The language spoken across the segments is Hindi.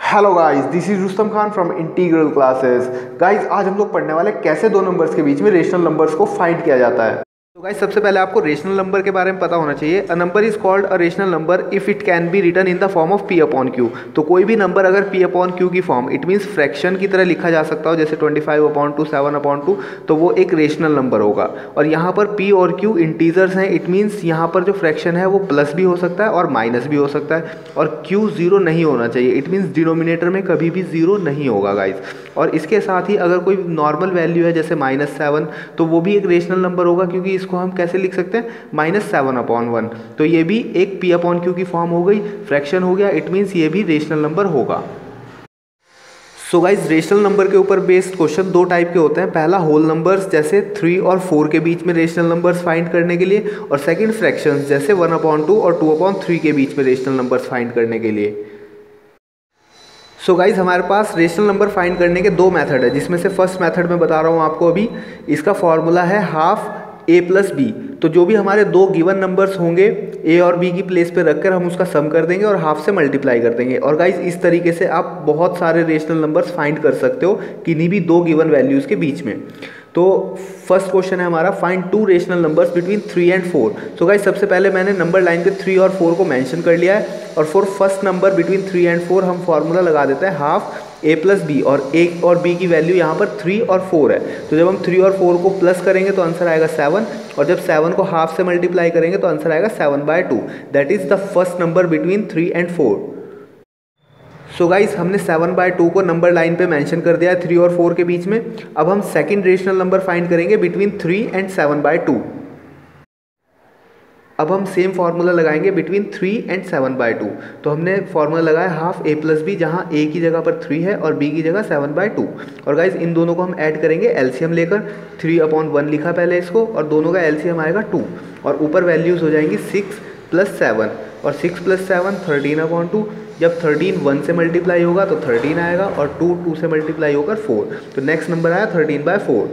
Hello guys, this is Rustam Khan from integral classes. Guys, आज हम लोग पढ़ने वाले कैसे दो नंबर्स के बीच में रेशनल नंबर्स को फाइंड किया जाता है। तो गाइस, सबसे पहले आपको रेशनल नंबर के बारे में पता होना चाहिए। A number is called a rational number if it can be written in the form of P upon Q. तो कोई भी नंबर अगर पी अपॉन क्यू की फॉर्म, इट मीन्स फ्रैक्शन की तरह लिखा जा सकता हो, जैसे 25/2, 7/2, तो वो एक रेशनल नंबर होगा। और यहाँ पर पी और क्यू इंटीजर्स हैं, इट मीन्स यहाँ पर जो फ्रैक्शन है वो प्लस भी हो सकता है और माइनस भी हो सकता है। और क्यू जीरो नहीं होना चाहिए, इट मीन्स डिनोमिनेटर में कभी भी जीरो नहीं होगा गाइज। और इसके साथ ही अगर कोई नॉर्मल वैल्यू है जैसे -7, तो वो भी एक रेशनल नंबर होगा, क्योंकि इसको हम कैसे लिख सकते हैं, -7/1। तो ये भी एक पी अपॉन क्यू की फॉर्म हो गई, फ्रैक्शन हो गया, इट मीन्स ये भी रेशनल नंबर होगा। सो गाइज, रेशनल नंबर के ऊपर बेस्ड क्वेश्चन दो टाइप के होते हैं। पहला होल नंबर्स जैसे 3 और 4 के बीच में रेशनल नंबर्स फाइंड करने के लिए, और सेकंड फ्रैक्शंस जैसे 1/2 और 2/3 के बीच में रेशनल नंबर्स फाइंड करने के लिए। सो गाइज, हमारे पास रेशनल नंबर फाइंड करने के दो मेथड है, जिसमें से फर्स्ट मेथड मैं बता रहा हूँ आपको अभी। इसका फॉर्मूला है हाफ a प्लस बी। तो जो भी हमारे दो गिवन नंबर्स होंगे, a और b की प्लेस पे रखकर हम उसका सम कर देंगे और हाफ से मल्टीप्लाई कर देंगे। और गाइज, इस तरीके से आप बहुत सारे रेशनल नंबर्स फाइंड कर सकते हो किन्हीं भी दो गिवन वैल्यूज़ के बीच में। तो फर्स्ट क्वेश्चन है हमारा, find two rational numbers between 3 and 4। तो गाइज, सबसे पहले मैंने नंबर लाइन पे 3 और 4 को मेंशन कर लिया है। और for first number between 3 and 4 हम फॉर्मूला लगा देते हैं हाफ a प्लस बी। और a और b की वैल्यू यहाँ पर 3 और 4 है, तो जब हम 3 और 4 को प्लस करेंगे तो आंसर आएगा 7, और जब 7 को हाफ से मल्टीप्लाई करेंगे तो आंसर आएगा 7/2। That is the first number between 3 and 4। So guys, हमने 7/2 को नंबर लाइन पे मेंशन कर दिया है 3 और 4 के बीच में। अब हम सेकंड रेशनल नंबर फाइंड करेंगे बिटवीन 3 एंड 7/2। अब हम सेम फार्मूला लगाएंगे बिटवीन 3 एंड 7/2। तो हमने फार्मूला लगाया हाफ a प्लस बी, जहाँ a की जगह पर 3 है और b की जगह 7/2। और गाइज, इन दोनों को हम ऐड करेंगे एलसीएम लेकर। 3/1 लिखा पहले इसको, और दोनों का एलसीएम आएगा 2। और ऊपर वैल्यूज़ हो जाएंगी 6 + 7, और 6 + 7 13/2। जब 13 1 से मल्टीप्लाई होगा तो 13 आएगा, और 2 2 से मल्टीप्लाई होकर 4। तो नेक्स्ट नंबर आया 13/4।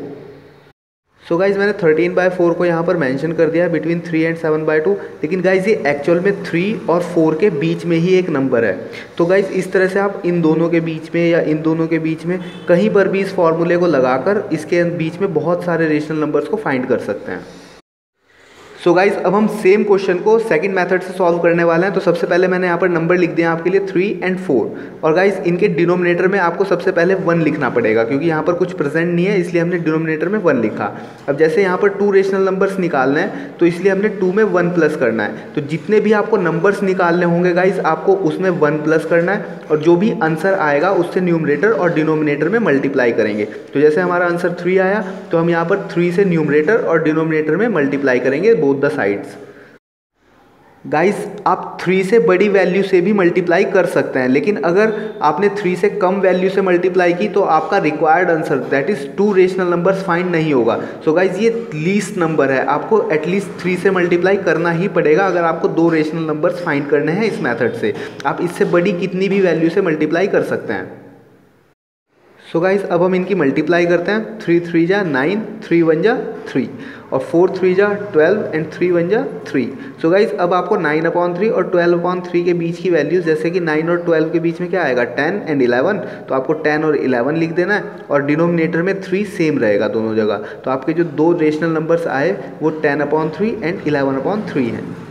सो गाइज, मैंने 13/4 को यहाँ पर मेंशन कर दिया बिटवीन 3 एंड 7/2। लेकिन गाइज, ये एक्चुअल में 3 और 4 के बीच में ही एक नंबर है। तो गाइज, इस तरह से आप इन दोनों के बीच में या इन दोनों के बीच में कहीं पर भी इस फॉर्मूले को लगाकर इसके बीच में बहुत सारे रेशनल नंबर्स को फाइंड कर सकते हैं। सो गाइज, अब हम सेम क्वेश्चन को सेकंड मेथड से सॉल्व करने वाले हैं। तो सबसे पहले मैंने यहाँ पर नंबर लिख दिया आपके लिए 3 एंड 4। और गाइज, इनके डिनोमिनेटर में आपको सबसे पहले 1 लिखना पड़ेगा, क्योंकि यहाँ पर कुछ प्रेजेंट नहीं है, इसलिए हमने डिनोमिनेटर में 1 लिखा। अब जैसे यहाँ पर 2 रेशनल नंबर्स निकालने हैं, तो इसलिए हमने 2 में 1 प्लस करना है। तो जितने भी आपको नंबर्स निकालने होंगे गाइज, आपको उसमें 1 प्लस करना है, और जो भी आंसर आएगा उससे न्यूमरेटर और डिनोमिनेटर में मल्टीप्लाई करेंगे। तो जैसे हमारा आंसर 3 आया, तो हम यहाँ पर 3 से न्यूमरेटर और डिनोमिनेटर में मल्टीप्लाई करेंगे बोथ द साइड्स। गाइस, आप 3 से बड़ी वैल्यू से भी मल्टीप्लाई कर सकते हैं, लेकिन अगर आपने 3 से कम वैल्यू से मल्टीप्लाई की तो आपका required answer that is 2 rational numbers find नहीं होगा। सो गाइस, ये लीस्ट नंबर है, आपको एटलीस्ट 3 से मल्टीप्लाई करना ही पड़ेगा अगर आपको 2 रेशनल नंबर्स फाइंड करने हैं इस मेथड से। आप इससे बड़ी कितनी भी वैल्यू से मल्टीप्लाई कर सकते हैं। सो गाइस, अब हम इनकी मल्टीप्लाई करते हैं। 3 3 जा 9, 3 1 जा 3, और 4 3 जा 12 एंड 3 1 जा 3। सो गाइस, अब आपको 9/3 और 12/3 के बीच की वैल्यूज़, जैसे कि 9 और 12 के बीच में क्या आएगा, 10 एंड 11। तो आपको 10 और 11 लिख देना है, और डिनोमिनेटर में 3 सेम रहेगा दोनों जगह। तो आपके जो दो रेशनल नंबर्स आए वो 10/3 एंड 11/3 हैं।